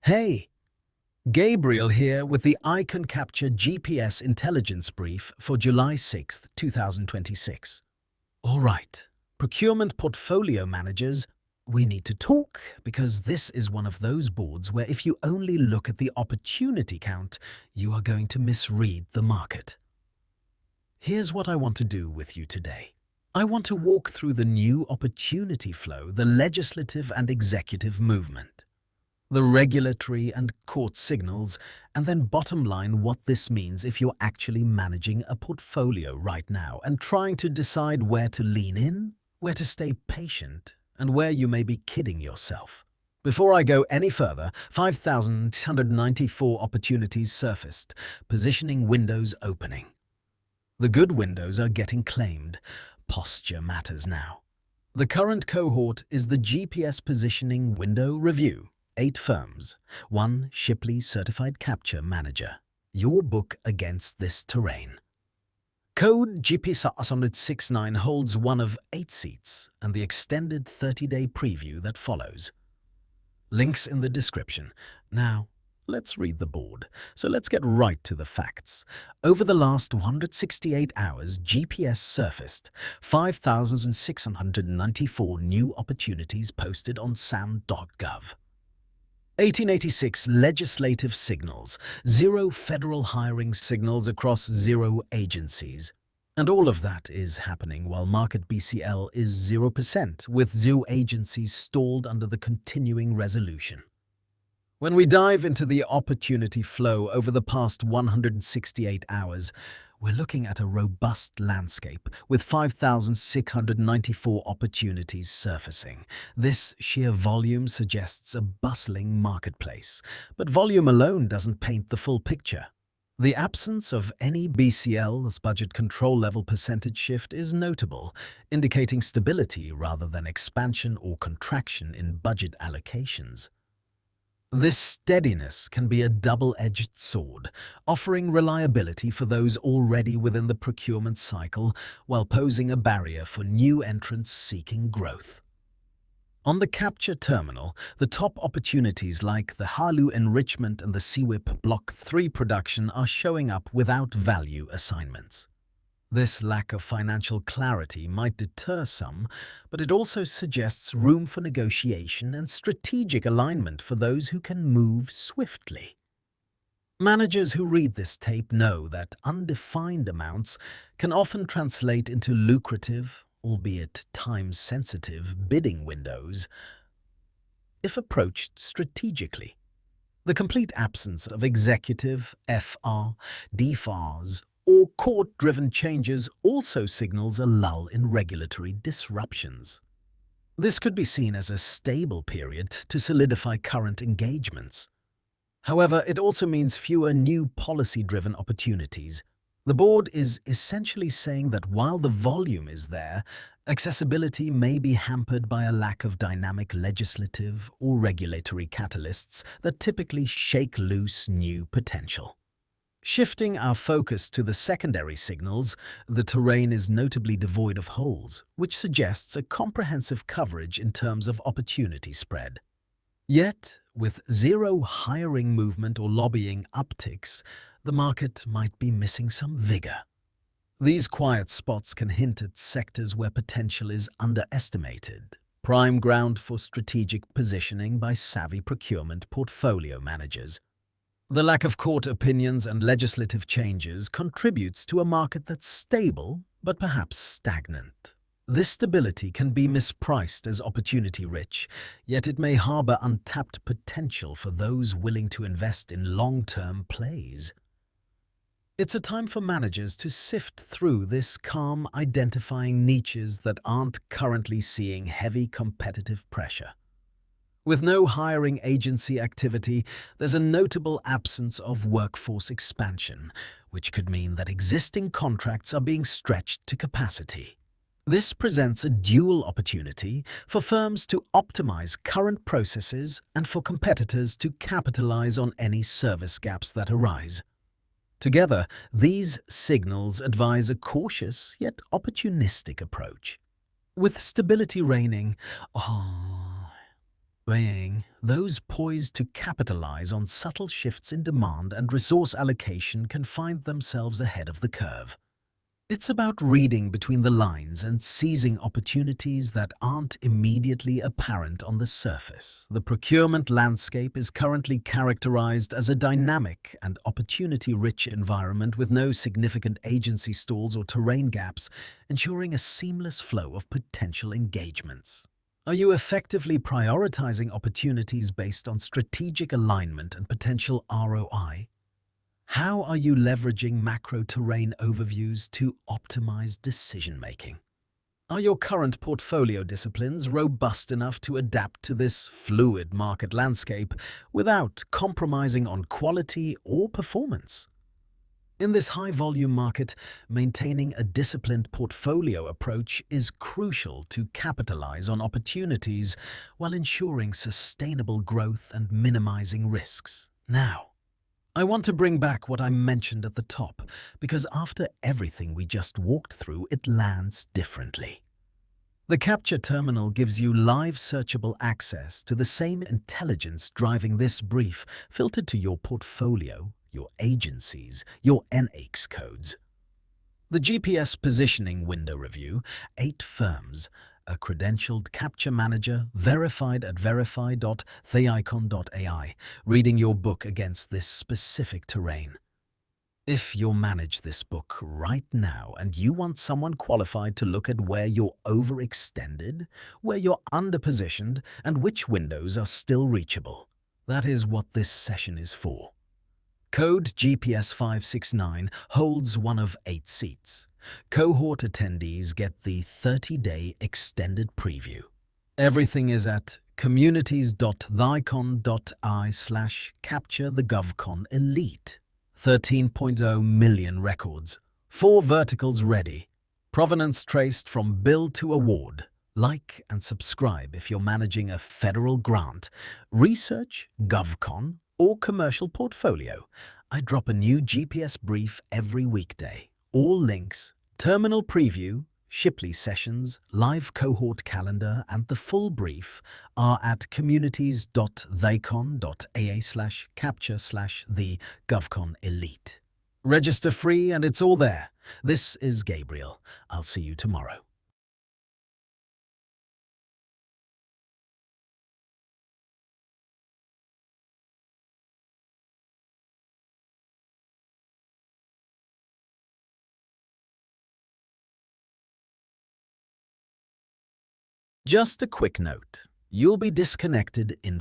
Hey, Gabriel here with the Icon Capture GPS Intelligence Brief for July 6, 2026. All right, procurement portfolio managers, we need to talk because this is one of those boards where if you only look at the opportunity count, you are going to misread the market. Here's what I want to do with you today. I want to walk through the new opportunity flow, the legislative and executive movement, the regulatory and court signals, and then bottom line what this means if you're actually managing a portfolio right now and trying to decide where to lean in, where to stay patient, and where you may be kidding yourself. Before I go any further, 5,694 opportunities surfaced, positioning windows opening. The good windows are getting claimed. Posture matters now. The current cohort is the GPS Positioning Window Review. 8 firms, 1 Shipley Certified Capture Manager. Your book against this terrain. Code GP669 holds one of 8 seats and the extended 30-day preview that follows. Links in the description. Now, let's read the board. So let's get right to the facts. Over the last 168 hours, GPS surfaced 5,694 new opportunities posted on SAM.gov. 1886 legislative signals, 0 federal hiring signals across 0 agencies. And all of that is happening while market BCL is 0%, with 0 agencies stalled under the continuing resolution. When we dive into the opportunity flow over the past 168 hours, we're looking at a robust landscape with 5,694 opportunities surfacing. This sheer volume suggests a bustling marketplace, but volume alone doesn't paint the full picture. The absence of any BCL's budget control level percentage shift is notable, indicating stability rather than expansion or contraction in budget allocations. This steadiness can be a double-edged sword, offering reliability for those already within the procurement cycle while posing a barrier for new entrants seeking growth. On the capture terminal, the top opportunities like the Halu Enrichment and the CWIP Block 3 production are showing up without value assignments. This lack of financial clarity might deter some, but it also suggests room for negotiation and strategic alignment for those who can move swiftly. Managers who read this tape know that undefined amounts can often translate into lucrative, albeit time-sensitive, bidding windows if approached strategically. The complete absence of executive, FR, DFARS, or court-driven changes also signals a lull in regulatory disruptions. This could be seen as a stable period to solidify current engagements. However, it also means fewer new policy-driven opportunities. The board is essentially saying that while the volume is there, accessibility may be hampered by a lack of dynamic legislative or regulatory catalysts that typically shake loose new potential. Shifting our focus to the secondary signals, the terrain is notably devoid of holes, which suggests a comprehensive coverage in terms of opportunity spread. Yet, with 0 hiring movement or lobbying upticks, the market might be missing some vigor. These quiet spots can hint at sectors where potential is underestimated, prime ground for strategic positioning by savvy procurement portfolio managers. The lack of court opinions and legislative changes contributes to a market that's stable, but perhaps stagnant. This stability can be mispriced as opportunity-rich, yet it may harbor untapped potential for those willing to invest in long-term plays. It's a time for managers to sift through this calm, identifying niches that aren't currently seeing heavy competitive pressure. With no hiring agency activity, there's a notable absence of workforce expansion, which could mean that existing contracts are being stretched to capacity. This presents a dual opportunity for firms to optimize current processes and for competitors to capitalize on any service gaps that arise. Together, these signals advise a cautious yet opportunistic approach. With stability reigning, Weighing those poised to capitalize on subtle shifts in demand and resource allocation can find themselves ahead of the curve. It's about reading between the lines and seizing opportunities that aren't immediately apparent on the surface. The procurement landscape is currently characterized as a dynamic and opportunity-rich environment with no significant agency stalls or terrain gaps, ensuring a seamless flow of potential engagements. Are you effectively prioritizing opportunities based on strategic alignment and potential ROI? How are you leveraging macro terrain overviews to optimize decision-making? Are your current portfolio disciplines robust enough to adapt to this fluid market landscape without compromising on quality or performance? In this high-volume market, maintaining a disciplined portfolio approach is crucial to capitalize on opportunities while ensuring sustainable growth and minimizing risks. Now, I want to bring back what I mentioned at the top, because after everything we just walked through, it lands differently. The Capture Terminal gives you live searchable access to the same intelligence driving this brief, filtered to your portfolio, your agencies, your NAICS codes. The GPS Positioning Window Review, 8 firms, a credentialed capture manager verified at verify.theicon.ai, reading your book against this specific terrain. If you manage this book right now and you want someone qualified to look at where you're overextended, where you're underpositioned, and which windows are still reachable, that is what this session is for. Code GPS 569 holds one of 8 seats. Cohort attendees get the 30-day extended preview. Everything is at communities.theicon.ai/capture the-govcon-elite. 13.0 million records, 4 verticals ready, provenance traced from bill to award. Like and subscribe if you're managing a federal grant, research, GovCon, or commercial portfolio. I drop a new GPS brief every weekday. All links, terminal preview, Shipley sessions, live cohort calendar, and the full brief are at communities.theicon.ai/capture/the-govcon-elite. Register free and it's all there. This is Gabriel. I'll see you tomorrow. Just a quick note. You'll be disconnected in